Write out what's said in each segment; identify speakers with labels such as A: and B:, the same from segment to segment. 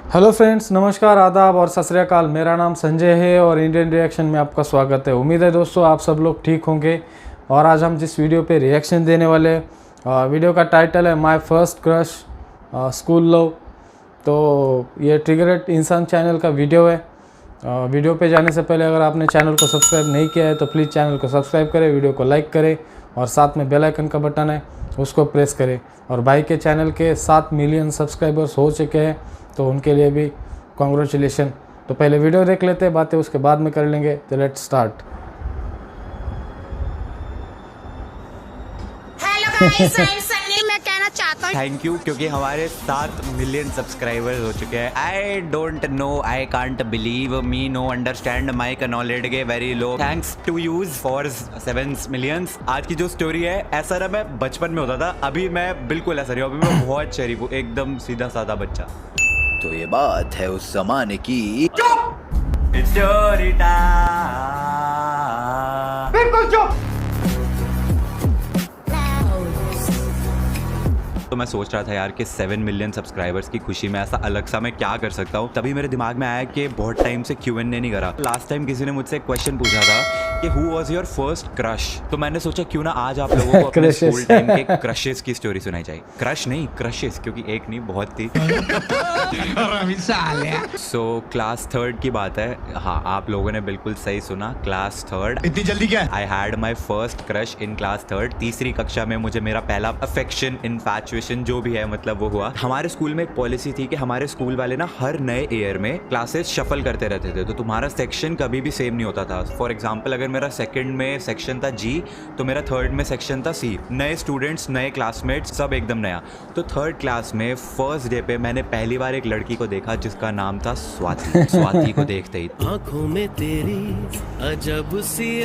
A: Hello friends, नमस्कार, आदाब और सत श्री अकाल। मेरा नाम संजय है और इंडियन रिएक्शन में आपका स्वागत है। उम्मीद है दोस्तों आप सब लोग ठीक होंगे। और आज हम जिस वीडियो पे रिएक्शन देने वाले वीडियो का टाइटल है my first crush school love. तो ये ट्रिगरेट इंसान चैनल का वीडियो है। वीडियो पे जाने से पहले अगर आपने चैनल को सब्सक्राइब नहीं किया है तो प्लीज़ चैनल को सब्सक्राइब करें, वीडियो को लाइक करें और साथ में बेल आइकन का बटन है उसको प्रेस करें। और भाई के चैनल के 7 मिलियन सब्सक्राइबर्स हो चुके हैं तो उनके लिए भी कॉन्ग्रेचुलेशन। तो पहले वीडियो देख लेते हैं, बातें उसके बाद में कर लेंगे। तो let's start.
B: Hello guys, Sunny मैं कहना चाहता हूँ
C: थैंक यू, क्योंकि हमारे 7 मिलियन सब्सक्राइबर्स हो चुके हैं। I don't know, I can't believe, me no understand, my knowledge के very low. Thanks to use for 7 millions. आज की जो स्टोरी है, ऐसा ना मैं बचपन में होता था, अभी मैं बिल्कुल ऐसा नहीं हूँ। अभी मैं बहुत शरीफ हूँ, एकदम सीधा साधा बच्चा।
D: तो ये बात है उस जमाने की।
C: Story time.
B: बिल्कुल चुप।
C: तो मैं सोच रहा था यार कि 7 मिलियन सब्सक्राइबर्स की खुशी में ऐसा अलग सा मैं क्या कर सकता हूँ। तभी मेरे दिमाग में आया कि बहुत टाइम से Q&A नहीं करा। लास्ट टाइम किसी ने मुझसे एक क्वेश्चन पूछा था कि who was your first crush. तो मैंने सोचा क्यों ना आज आप लोगों को अपने स्कूल टाइम के क्रशेस की स्टोरी सुनाई जाए। क्रश नहीं, क्रशेस, क्योंकि एक नहीं बहुत थी। सो क्लास 3 की बात है। हाँ, आप लोगों ने बिल्कुल सही सुना, क्लास 3।
D: इतनी जल्दी क्या?
C: I had my first crush in class 3। तीसरी कक्षा में मुझे मेरा पहला अफेक्शन, इन्फैचुएशन जो भी है मतलब वो हुआ। हमारे स्कूल में एक पॉलिसी थी कि हमारे स्कूल वाले ना हर नए ईयर में क्लासेस शफल करते रहते थे। तो तुम्हारा सेक्शन कभी भी सेम नहीं होता था। फॉर एग्जांपल, अगर मेरा सेकंड में सेक्शन था G तो मेरा थर्ड में सेक्शन था C। नए स्टूडेंट्स, नए क्लासमेट्स, सब एकदम नया। तो थर्ड क्लास में फर्स्ट डे पे मैंने पहली बार एक लड़की को देखा जिसका नाम था स्वाति। स्वाति को देखते ही
E: आंखों में तेरी अजब सी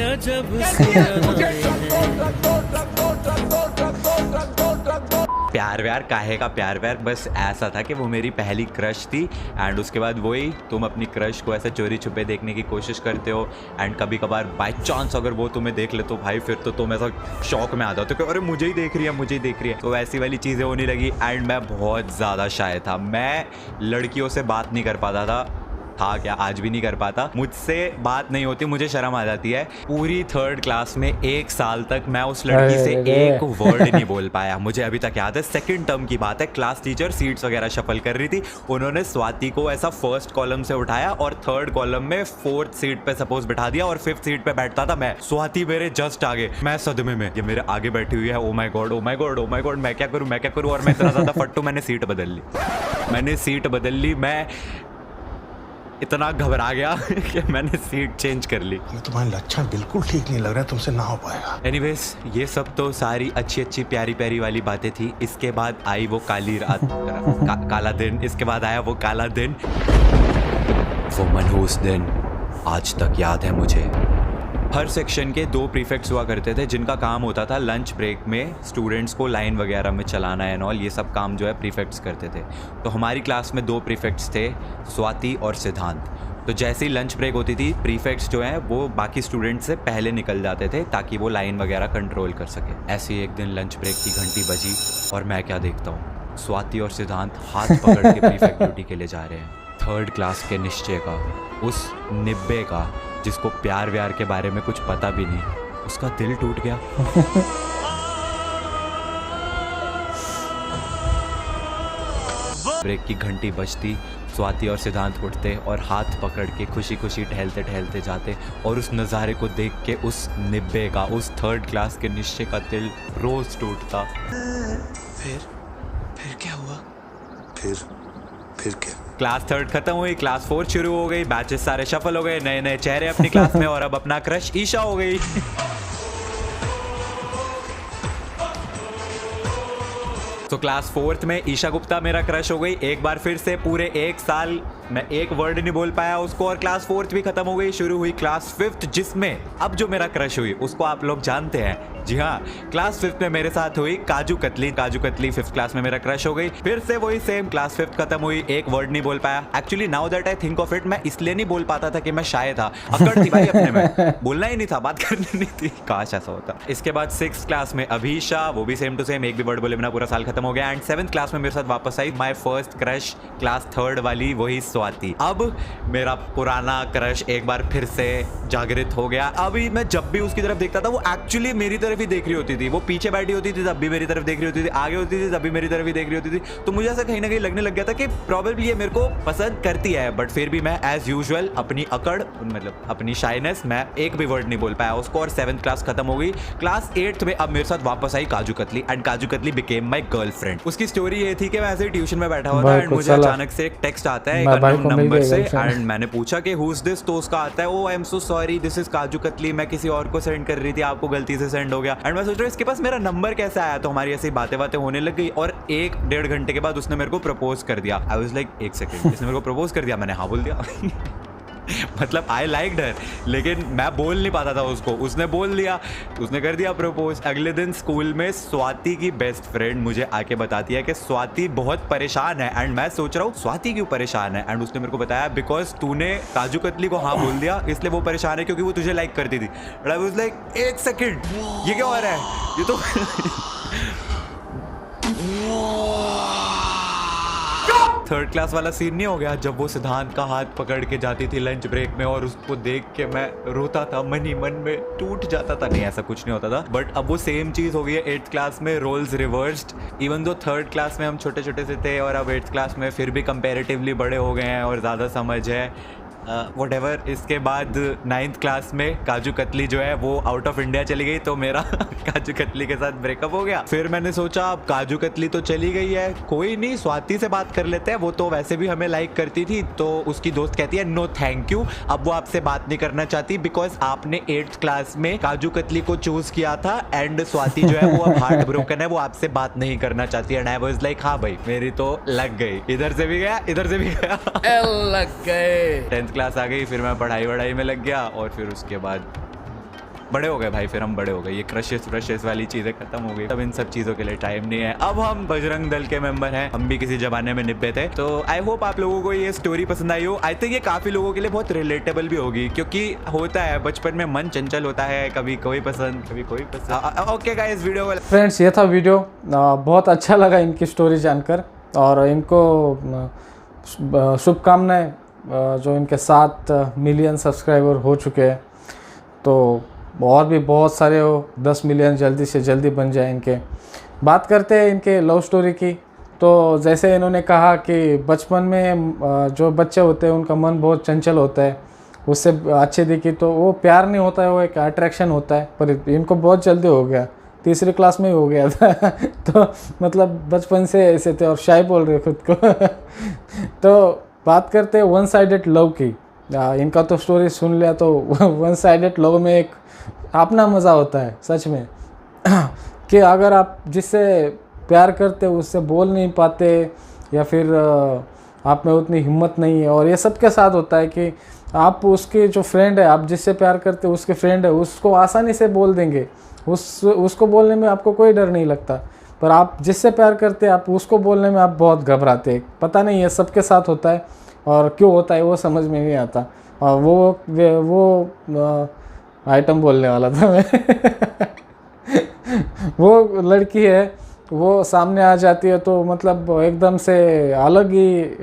C: प्यार व्यार काहे का प्यार व्यार, बस ऐसा था कि वो मेरी पहली क्रश थी। एंड उसके बाद वही, तुम अपनी क्रश को ऐसे चोरी छुपे देखने की कोशिश करते हो। एंड कभी कभार बाय चांस अगर वो तुम्हें देख ले तो भाई फिर तो तुम ऐसा शौक में आ जाते हो कि अरे मुझे ही देख रही है, मुझे ही देख रही है। तो ऐसी वाली चीज़ें होने लगी। एंड मैं बहुत ज़्यादा शाय था, मैं लड़कियों से बात नहीं कर पाता था क्या आज भी नहीं कर पाता। मुझसे बात नहीं होती, मुझे शर्म आ जाती है। पूरी थर्ड क्लास में 1 साल तक मैं उस लड़की से एक वर्ड नहीं बोल पाया। मुझे अभी तक याद है, सेकंड टर्म की बात है। क्लास टीचर सीट्स वगैरह शफल कर रही थी, उन्होंने स्वाति को ऐसा फर्स्ट कॉलम से उठाया और थर्ड कॉलम में 4th सीट पे सपोज बिठा दिया और 5th सीट पे बैठता था मैं। स्वाति मेरे जस्ट आगे, मैं सदमे में, ये मेरे आगे बैठी हुई है। Oh my God, oh my God, oh my God, मैं क्या करूं, मैं क्या करूं। और मैं इतना ज्यादा फट्टू, मैंने सीट बदल ली। मैं इतना घबरा गया कि मैंने सीट चेंज कर ली।
F: तुम्हारे लक्षण बिल्कुल ठीक नहीं लग रहा है, तुमसे ना हो पाएगा।
C: एनीवेज, ये सब तो सारी अच्छी प्यारी प्यारी वाली बातें थी। इसके बाद आई वो काली रात, काला दिन। इसके बाद आया वो काला दिन, वो मनहूस दिन आज तक याद है मुझे। हर सेक्शन के 2 प्रीफेक्ट्स हुआ करते थे जिनका काम होता था लंच ब्रेक में स्टूडेंट्स को लाइन वगैरह में चलाना एंड ऑल। ये सब काम जो है प्रीफेक्ट्स करते थे। तो हमारी क्लास में 2 प्रीफेक्ट्स थे, स्वाति और सिद्धांत। तो जैसे ही लंच ब्रेक होती थी, प्रीफेक्ट्स जो हैं वो बाकी स्टूडेंट्स से पहले निकल जाते थे ताकि वो लाइन वगैरह कंट्रोल कर सके। ऐसे ही एक दिन लंच ब्रेक की घंटी बजी और मैं क्या देखता हूँ, स्वाति और सिद्धांत हाथ पकड़ के प्रीफेक्ट ड्यूटी के लिए जा रहे हैं। थर्ड क्लास के निश्चय का, उस निब्बे का जिसको प्यार व्यार के बारे में कुछ पता भी नहीं, उसका दिल टूट गया। ब्रेक की घंटी बजती, स्वाति और सिद्धांत उठते और हाथ पकड़ के खुशी खुशी टहलते टहलते जाते। और उस नज़ारे को देख के उस निब्बे का, उस थर्ड क्लास के निश्चय का दिल रोज टूटता।
E: फिर क्या हुआ?
F: फिर क्या?
C: क्लास 3 खत्म हुई, क्लास 4 शुरू हो गई, बैचेस सारे शफल हो गए, नए नए चेहरे अपनी क्लास में। और अब अपना क्रश ईशा हो गई। तो क्लास 4th में ईशा गुप्ता मेरा क्रश हो गई। एक बार फिर से पूरे 1 साल मैं एक वर्ड नहीं बोल पाया उसको, और क्लास 4th भी खत्म हो गई, शुरू हुई क्लास 5th, जिसमें अब जो मेरा क्रश हुई उसको आप लोग जानते हैं। जी हाँ, क्लास 5th में मेरे साथ हुई काजू कतली। काजू कतली 5th क्लास में मेरा क्रश हो गई। फिर से वही सेम, क्लास 5th खत्म हुई, एक वर्ड नहीं बोल पाया। Actually now that I think of it, मैं इसलिए नहीं बोल पाता था कि मैं शाय था, अकड़ थी भाई अपने में, बोलना ही नहीं था, बात करनी नहीं थी, काश ऐसा होता। इसके बाद 6th क्लास में अभीशा, वो भी सेम टू सेम, एक भी वर्ड बोले बिना पूरा साल खत्म हो गया। एंड 7th क्लास में मेरे साथ वापस I my first crush, class 3rd वाली, वही स्वाति। अब मेरा पुराना क्रश एक बार फिर से जागृत हो गया। अभी मैं जब भी उसकी तरफ देखता था वो एक्चुअली मेरी तरफ ही देख रही होती थी, वो पीछे बैठी होती थी तब भी मेरी तरफ देख रही होती थी, आगे होती थी तब भी मेरी तरफ ही देख रही होती थी। तो मुझे ऐसा कहीं ना कहीं लगने लग गया था कि प्रोबेबली ये मेरे को पसंद करती है, बट फिर भी मैं एज यूजुअल अपनी अकड़, मतलब अपनी शाइनेस, मैं एक भी वर्ड नहीं बोल पाया उसको। और 7th क्लास खत्म हो गई। क्लास 8th में अब मेरे साथ वापस आई kaju katli, and kaju katli became my girlfriend. उसकी स्टोरी ये थी कि मैं ऐसे ट्यूशन में बैठा हुआ था एंड मुझे अचानक से एक टेक्स्ट आता है एक अननोन नंबर से, एंड मैंने पूछा कि हु इज दिस, तो उसका आता है oh I am so sorry this is kaju katli, मैं किसी और को सेंड कर रही थी, आपको गलती से सेंड हो गया। एंड मैं सोच रहा हूँ इसके पास मेरा नंबर कैसे आया, तो हमारी ऐसी बातें होने लग गई। और 1-1.5 घंटे के बाद उसने मेरे को प्रपोज कर दिया। आई वाज लाइक एक सेकंड, इसने मेरे को प्रपोज कर दिया? मैंने हाँ बोल दिया। मतलब आई लाइक्ड हर, लेकिन मैं बोल नहीं पाता था उसको, उसने बोल दिया, उसने कर दिया प्रपोज। अगले दिन स्कूल में स्वाति की बेस्ट फ्रेंड मुझे आके बताती है कि स्वाति बहुत परेशान है। एंड मैं सोच रहा हूँ स्वाति क्यों परेशान है, एंड उसने मेरे को बताया बिकॉज तूने काजू कतली को हाँ बोल दिया इसलिए वो परेशान है, क्योंकि वो तुझे लाइक करती थी। एंड आई वाज लाइक एक सेकंड, ये क्या हो रहा है, ये तो थर्ड क्लास वाला सीन नहीं हो गया जब वो सिद्धांत का हाथ पकड़ के जाती थी लंच ब्रेक में, और उसको देख के मैं रोता था, मन ही मन में टूट जाता था। नहीं ऐसा कुछ नहीं होता था, बट अब वो सेम चीज हो गई है 8th क्लास में, roles reversed. Even though 3rd class में हम छोटे छोटे से थे और अब 8th क्लास में फिर भी कंपैरेटिवली बड़े हो गए हैं और ज़्यादा समझ है, व्हाटएवर। इसके बाद 9th क्लास में काजू कतली जो है वो आउट ऑफ इंडिया चली गई, तो मेरा काजू कतली के साथ ब्रेकअप हो गया। फिर मैंने सोचा अब काजू कतली तो चली गई है, कोई नहीं स्वाति से बात कर लेते हैं, वो तो वैसे भी हमें लाइक करती थी। तो उसकी दोस्त कहती है नो थैंक यू, अब वो आपसे बात नहीं करना चाहती बिकॉज आपने 8th क्लास में काजू कतली को चूज किया था, एंड स्वाति जो है वो अब हार्ट ब्रोकन है, वो आपसे बात नहीं करना चाहती। एंड आई वाज लाइक हाँ भाई मेरी तो लग गई, इधर से भी गया इधर से भी गया, लग गए। 10th क्लास आ गई, फिर मैं पढ़ाई में लग गया, और फिर उसके बाद बड़े हो गए भाई, फिर हम बड़े हो गए, ये क्रशेस वाली चीजें खत्म हो गई। अब इन सब चीजों के लिए टाइम नहीं है, अब हम बजरंग दल के मेंबर हैं, हम भी किसी जमाने में निब्बे थे। तो आई होप आप लोगों को ये स्टोरी पसंद आई हो। आई थिंक ये काफी लोगों के लिए बहुत रिलेटेबल भी होगी, क्योंकि होता है बचपन में मन चंचल होता है, कभी कोई पसंद कभी कोई पसंद। ओके गाइस, वीडियो
A: फ्रेंड्स ये था वीडियो, बहुत अच्छा लगा इनकी स्टोरी जानकर, और इनको शुभकामनाएं जो इनके 7 मिलियन सब्सक्राइबर हो चुके हैं, तो और भी बहुत सारे हो, 10 मिलियन जल्दी से जल्दी बन जाए इनके। बात करते हैं इनके लव स्टोरी की। तो जैसे इन्होंने कहा कि बचपन में जो बच्चे होते हैं उनका मन बहुत चंचल होता है, उससे अच्छे दिखी तो वो प्यार नहीं होता है, वो एक अट्रैक्शन होता है, पर इनको बहुत जल्दी हो गया, 3री क्लास में ही हो गया था। तो मतलब बचपन से ऐसे थे और शाय बोल रहे खुद को। तो बात करते हैं वन साइडेड लव की। इनका तो स्टोरी सुन लिया, तो वन साइडेड लव में एक अपना मज़ा होता है सच में। कि अगर आप जिससे प्यार करते हो उससे बोल नहीं पाते, या फिर आप में उतनी हिम्मत नहीं है, और ये सबके साथ होता है कि आप उसके जो फ्रेंड है, आप जिससे प्यार करते हो उसके फ्रेंड है, उसको आसानी से बोल देंगे, उसको बोलने में आपको कोई डर नहीं लगता, पर आप जिससे प्यार करते हैं आप उसको बोलने में आप बहुत घबराते हैं। पता नहीं ये सबके साथ होता है, और क्यों होता है वो समझ में नहीं आता। और वो आइटम बोलने वाला था मैं। वो लड़की है, वो सामने आ जाती है तो मतलब एकदम से अलग ही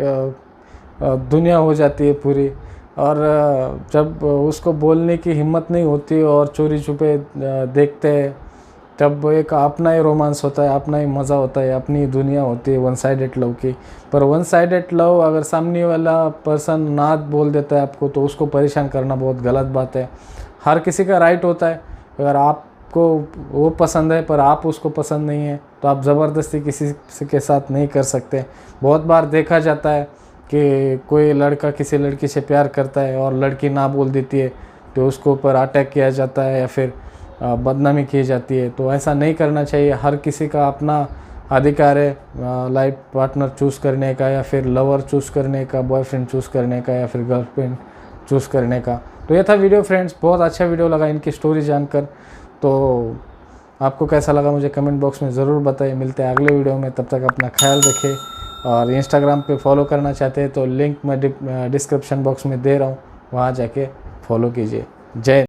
A: दुनिया हो जाती है पूरी, और जब उसको बोलने की हिम्मत नहीं होती और चोरी छुपे देखते हैं, तब एक अपना ही रोमांस होता है, अपना ही मज़ा होता है, अपनी दुनिया होती है वन साइडेड लव की। पर वन साइडेड लव अगर सामने वाला पर्सन ना बोल देता है आपको, तो उसको परेशान करना बहुत गलत बात है। हर किसी का राइट होता है, अगर आपको वो पसंद है पर आप उसको पसंद नहीं है, तो आप ज़बरदस्ती किसी के साथ नहीं कर सकते। बहुत बार देखा जाता है कि कोई लड़का किसी लड़की से प्यार करता है और लड़की ना बोल देती है, तो उसको ऊपर अटैक किया जाता है या फिर बदनामी की जाती है। तो ऐसा नहीं करना चाहिए। हर किसी का अपना अधिकार है लाइफ पार्टनर चूज़ करने का, या फिर लवर चूज़ करने का, बॉयफ्रेंड चूज़ करने का, या फिर गर्लफ्रेंड चूज़ करने का। तो ये था वीडियो फ्रेंड्स, बहुत अच्छा वीडियो लगा इनकी स्टोरी जानकर। तो आपको कैसा लगा मुझे कमेंट बॉक्स में ज़रूर बताइए। मिलते हैं अगले वीडियो में, तब तक अपना ख्याल रखें। और इंस्टाग्राम पे फॉलो करना चाहते हैं तो लिंक मैं डिस्क्रिप्शन बॉक्स में दे रहा हूँ, वहाँ जाके फॉलो कीजिए। जय